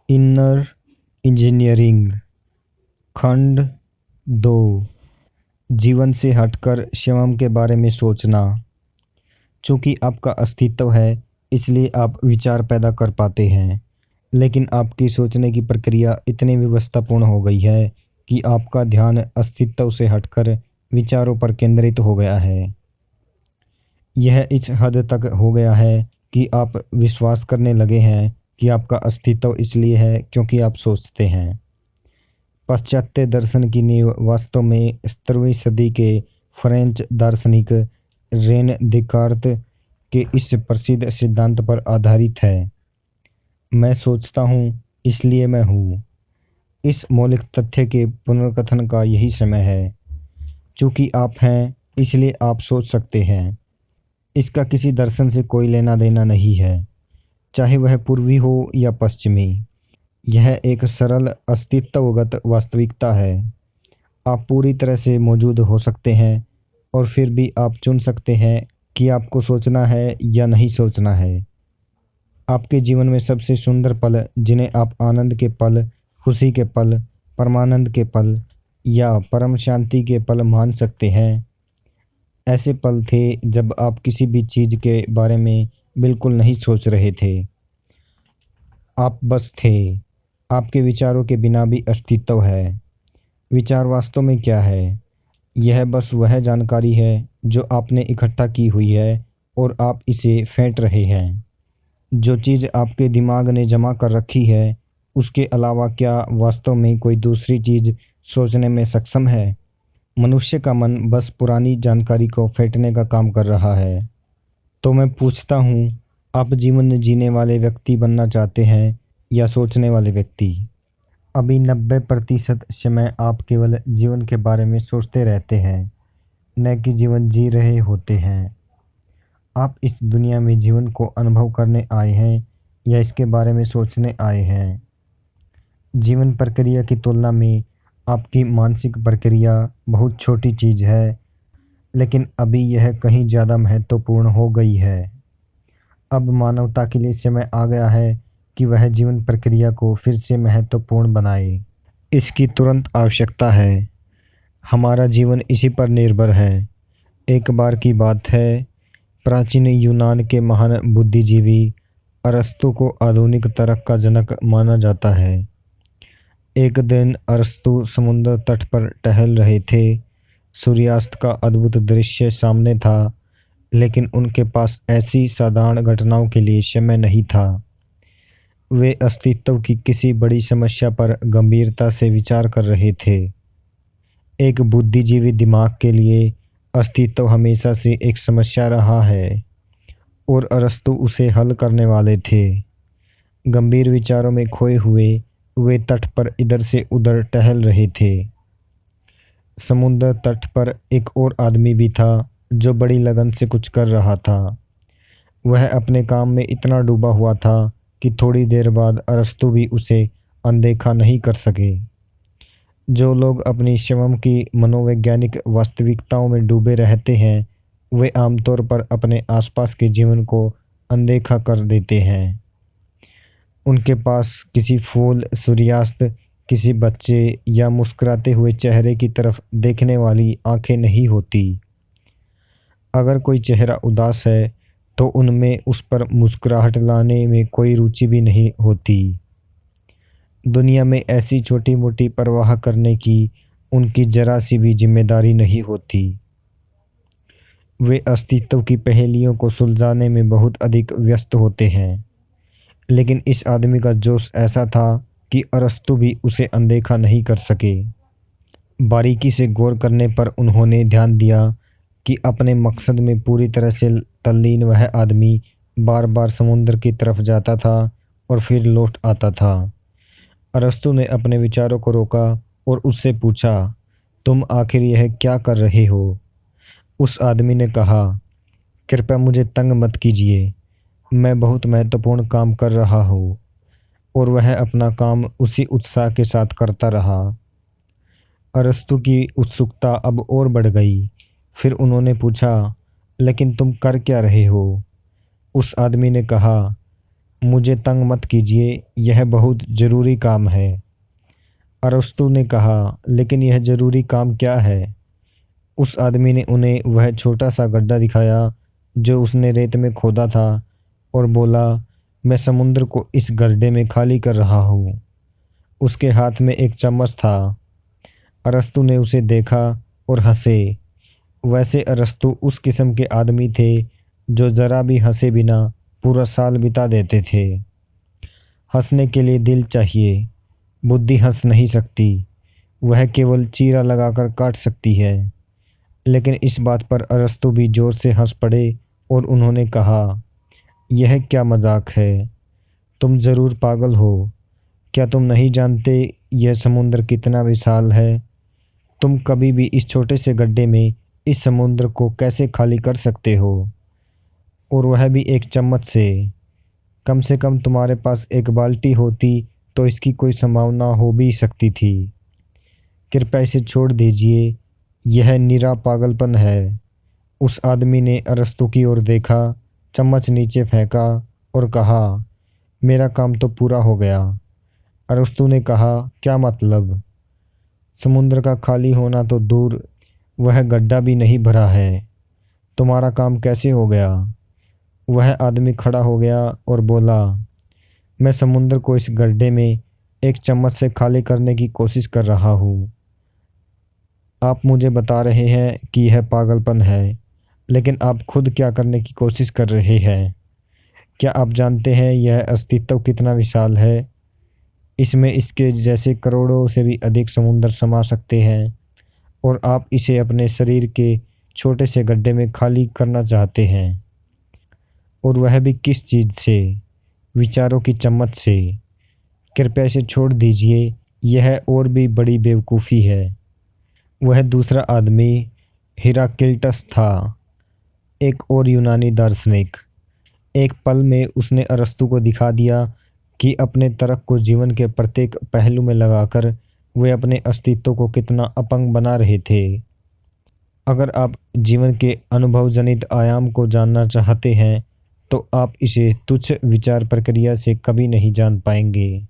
Inner engineering खंड 2। जीवन से हटकर स्वयं के बारे में सोचना। चूंकि आपका अस्तित्व है, इसलिए आप विचार पैदा कर पाते हैं, लेकिन आपकी सोचने की प्रक्रिया इतनी व्यवस्थापूर्ण हो गई है कि आपका ध्यान अस्तित्व से हटकर विचारों पर केंद्रित हो गया है। यह इस हद तक हो गया है कि आप विश्वास करने लगे हैं कि आपका अस्तित्व इसलिए है क्योंकि आप सोचते हैं। पाश्चात्य दर्शन की नींव वास्तव में 17वीं सदी के फ्रेंच दार्शनिक रेन देकार्त के इस प्रसिद्ध सिद्धांत पर आधारित है, मैं सोचता हूँ इसलिए मैं हूँ। इस मौलिक तथ्य के पुनर्कथन का यही समय है। चूंकि आप हैं, इसलिए आप सोच सकते हैं। इसका किसी दर्शन से कोई लेना देना नहीं है, चाहे वह पूर्वी हो या पश्चिमी। यह एक सरल अस्तित्वगत वास्तविकता है। आप पूरी तरह से मौजूद हो सकते हैं और फिर भी आप चुन सकते हैं कि आपको सोचना है या नहीं सोचना है। आपके जीवन में सबसे सुंदर पल, जिन्हें आप आनंद के पल, खुशी के पल, परमानंद के पल या परम शांति के पल मान सकते हैं, ऐसे पल थे जब आप किसी भी चीज़ के बारे में बिल्कुल नहीं सोच रहे थे। आप बस थे। आपके विचारों के बिना भी अस्तित्व है। विचार वास्तव में क्या है? यह बस वह जानकारी है जो आपने इकट्ठा की हुई है और आप इसे फेंट रहे हैं। जो चीज़ आपके दिमाग ने जमा कर रखी है, उसके अलावा क्या वास्तव में कोई दूसरी चीज़ सोचने में सक्षम है? मनुष्य का मन बस पुरानी जानकारी को फेंटने का काम कर रहा है। तो मैं पूछता हूँ, आप जीवन जीने वाले व्यक्ति बनना चाहते हैं या सोचने वाले व्यक्ति? अभी 90% समय आप केवल जीवन के बारे में सोचते रहते हैं, न कि जीवन जी रहे होते हैं। आप इस दुनिया में जीवन को अनुभव करने आए हैं या इसके बारे में सोचने आए हैं? जीवन प्रक्रिया की तुलना में आपकी मानसिक प्रक्रिया बहुत छोटी चीज़ है, लेकिन अभी यह कहीं ज़्यादा महत्वपूर्ण हो गई है। अब मानवता के लिए समय आ गया है कि वह जीवन प्रक्रिया को फिर से महत्वपूर्ण बनाए। इसकी तुरंत आवश्यकता है। हमारा जीवन इसी पर निर्भर है। एक बार की बात है, प्राचीन यूनान के महान बुद्धिजीवी अरस्तु को आधुनिक तर्क का जनक माना जाता है। एक दिन अरस्तु समुद्र तट पर टहल रहे थे। सूर्यास्त का अद्भुत दृश्य सामने था, लेकिन उनके पास ऐसी साधारण घटनाओं के लिए समय नहीं था। वे अस्तित्व की किसी बड़ी समस्या पर गंभीरता से विचार कर रहे थे। एक बुद्धिजीवी दिमाग के लिए अस्तित्व हमेशा से एक समस्या रहा है और अरस्तु उसे हल करने वाले थे। गंभीर विचारों में खोए हुए वे तट पर इधर से उधर टहल रहे थे। समुद्र तट पर एक और आदमी भी था जो बड़ी लगन से कुछ कर रहा था। वह अपने काम में इतना डूबा हुआ था कि थोड़ी देर बाद अरस्तु भी उसे अनदेखा नहीं कर सके। जो लोग अपनी स्वयं की मनोवैज्ञानिक वास्तविकताओं में डूबे रहते हैं, वे आमतौर पर अपने आसपास के जीवन को अनदेखा कर देते हैं। उनके पास किसी फूल, सूर्यास्त, किसी बच्चे या मुस्कुराते हुए चेहरे की तरफ देखने वाली आंखें नहीं होती। अगर कोई चेहरा उदास है, तो उनमें उस पर मुस्कुराहट लाने में कोई रुचि भी नहीं होती। दुनिया में ऐसी छोटी मोटी परवाह करने की उनकी जरा सी भी जिम्मेदारी नहीं होती। वे अस्तित्व की पहेलियों को सुलझाने में बहुत अधिक व्यस्त होते हैं। लेकिन इस आदमी का जोश ऐसा था कि अरस्तु भी उसे अनदेखा नहीं कर सके। बारीकी से गौर करने पर उन्होंने ध्यान दिया कि अपने मकसद में पूरी तरह से तल्लीन वह आदमी बार बार समुद्र की तरफ जाता था और फिर लौट आता था। अरस्तु ने अपने विचारों को रोका और उससे पूछा, तुम आखिर यह क्या कर रहे हो? उस आदमी ने कहा, कृपया मुझे तंग मत कीजिए, मैं बहुत महत्वपूर्ण काम कर रहा हूँ। और वह अपना काम उसी उत्साह के साथ करता रहा। अरस्तु की उत्सुकता अब और बढ़ गई। फिर उन्होंने पूछा, लेकिन तुम कर क्या रहे हो? उस आदमी ने कहा, मुझे तंग मत कीजिए, यह बहुत ज़रूरी काम है। अरस्तु ने कहा, लेकिन यह ज़रूरी काम क्या है? उस आदमी ने उन्हें वह छोटा सा गड्ढा दिखाया जो उसने रेत में खोदा था और बोला, मैं समुद्र को इस गड्ढे में खाली कर रहा हूँ। उसके हाथ में एक चम्मच था। अरस्तु ने उसे देखा और हंसे। वैसे अरस्तु उस किस्म के आदमी थे जो जरा भी हंसे बिना पूरा साल बिता देते थे। हंसने के लिए दिल चाहिए, बुद्धि हंस नहीं सकती, वह केवल चीरा लगाकर काट सकती है। लेकिन इस बात पर अरस्तु भी जोर से हंस पड़े और उन्होंने कहा, यह क्या मजाक है? तुम जरूर पागल हो। क्या तुम नहीं जानते यह समुद्र कितना विशाल है? तुम कभी भी इस छोटे से गड्ढे में इस समुद्र को कैसे खाली कर सकते हो? और वह भी एक चम्मच से। कम से कम तुम्हारे पास एक बाल्टी होती तो इसकी कोई संभावना हो भी सकती थी। कृपया इसे छोड़ दीजिए, यह निरा पागलपन है। उस आदमी ने अरस्तु की ओर देखा, चम्मच नीचे फेंका और कहा, मेरा काम तो पूरा हो गया। अरस्तु ने कहा, क्या मतलब? समुद्र का खाली होना तो दूर, वह गड्ढा भी नहीं भरा है। तुम्हारा काम कैसे हो गया? वह आदमी खड़ा हो गया और बोला, मैं समुद्र को इस गड्ढे में एक चम्मच से खाली करने की कोशिश कर रहा हूँ। आप मुझे बता रहे हैं कि यह पागलपन है, लेकिन आप खुद क्या करने की कोशिश कर रहे हैं? क्या आप जानते हैं यह अस्तित्व कितना विशाल है? इसमें इसके जैसे करोड़ों से भी अधिक समुद्र समा सकते हैं और आप इसे अपने शरीर के छोटे से गड्ढे में खाली करना चाहते हैं। और वह भी किस चीज़ से? विचारों की चम्मच से। कृपया इसे छोड़ दीजिए, यह और भी बड़ी बेवकूफ़ी है। वह दूसरा आदमी हिराक्लिटस था, एक और यूनानी दार्शनिक। एक पल में उसने अरस्तु को दिखा दिया कि अपने तर्क को जीवन के प्रत्येक पहलू में लगाकर वे अपने अस्तित्व को कितना अपंग बना रहे थे। अगर आप जीवन के अनुभवजनित आयाम को जानना चाहते हैं तो आप इसे तुच्छ विचार प्रक्रिया से कभी नहीं जान पाएंगे।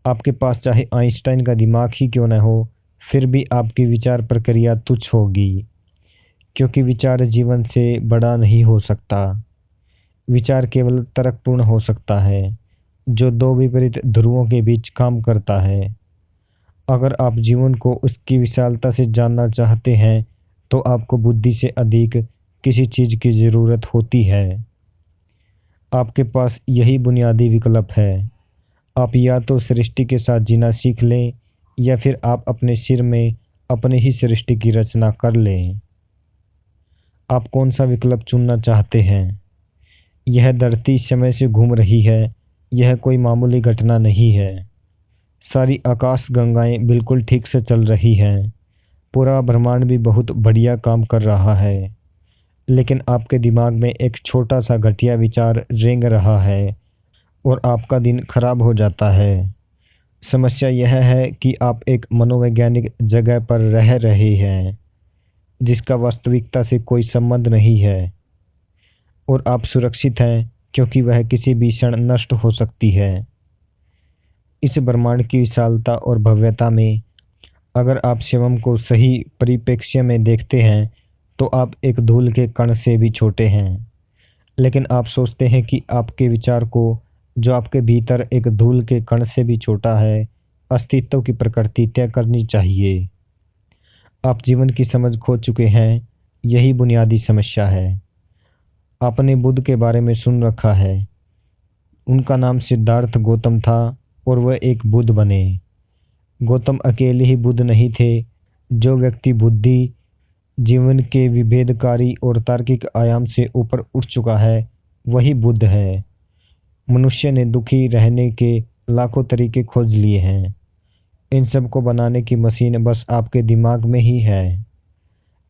आपके पास चाहे आइंस्टाइन का दिमाग ही क्यों न हो, फिर भी आपकी विचार प्रक्रिया तुच्छ होगी, क्योंकि विचार जीवन से बड़ा नहीं हो सकता। विचार केवल तर्कपूर्ण हो सकता है, जो दो विपरीत ध्रुवों के बीच काम करता है। अगर आप जीवन को उसकी विशालता से जानना चाहते हैं तो आपको बुद्धि से अधिक किसी चीज़ की ज़रूरत होती है। आपके पास यही बुनियादी विकल्प है। आप या तो सृष्टि के साथ जीना सीख लें या फिर आप अपने सिर में अपने ही सृष्टि की रचना कर लें। आप कौन सा विकल्प चुनना चाहते हैं? यह धरती समय से घूम रही है, यह कोई मामूली घटना नहीं है। सारी आकाश गंगाएं बिल्कुल ठीक से चल रही हैं। पूरा ब्रह्मांड भी बहुत बढ़िया काम कर रहा है। लेकिन आपके दिमाग में एक छोटा सा घटिया विचार रेंग रहा है और आपका दिन खराब हो जाता है। समस्या यह है कि आप एक मनोवैज्ञानिक जगह पर रह रहे हैं जिसका वास्तविकता से कोई संबंध नहीं है, और आप सुरक्षित हैं क्योंकि वह किसी भी क्षण नष्ट हो सकती है। इस ब्रह्मांड की विशालता और भव्यता में अगर आप शिवम को सही परिप्रेक्ष्य में देखते हैं तो आप एक धूल के कण से भी छोटे हैं। लेकिन आप सोचते हैं कि आपके विचार को, जो आपके भीतर एक धूल के कण से भी छोटा है, अस्तित्व की प्रकृति तय करनी चाहिए। आप जीवन की समझ खो चुके हैं, यही बुनियादी समस्या है। आपने बुद्ध के बारे में सुन रखा है। उनका नाम सिद्धार्थ गौतम था और वह एक बुद्ध बने। गौतम अकेले ही बुद्ध नहीं थे। जो व्यक्ति बुद्धि, जीवन के विभेदकारी और तार्किक आयाम से ऊपर उठ चुका है, वही बुद्ध है। मनुष्य ने दुखी रहने के लाखों तरीके खोज लिए हैं। इन सब को बनाने की मशीन बस आपके दिमाग में ही है।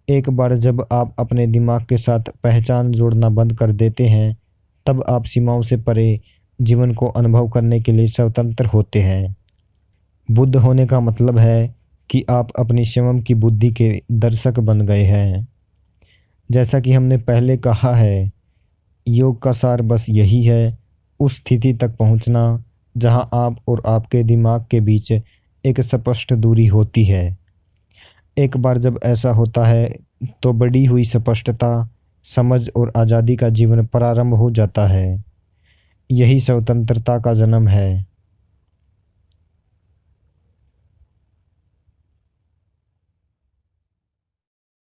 एक बार जब आप अपने दिमाग के साथ पहचान जोड़ना बंद कर देते हैं, तब आप सीमाओं से परे जीवन को अनुभव करने के लिए स्वतंत्र होते हैं। बुद्ध होने का मतलब है कि आप अपनी स्वयं की बुद्धि के दर्शक बन गए हैं। जैसा कि हमने पहले कहा है, योग का सार बस यही है, उस स्थिति तक पहुंचना जहां आप और आपके दिमाग के बीच एक स्पष्ट दूरी होती है। एक बार जब ऐसा होता है तो बढ़ी हुई स्पष्टता, समझ और आज़ादी का जीवन प्रारंभ हो जाता है। यही स्वतंत्रता का जन्म है।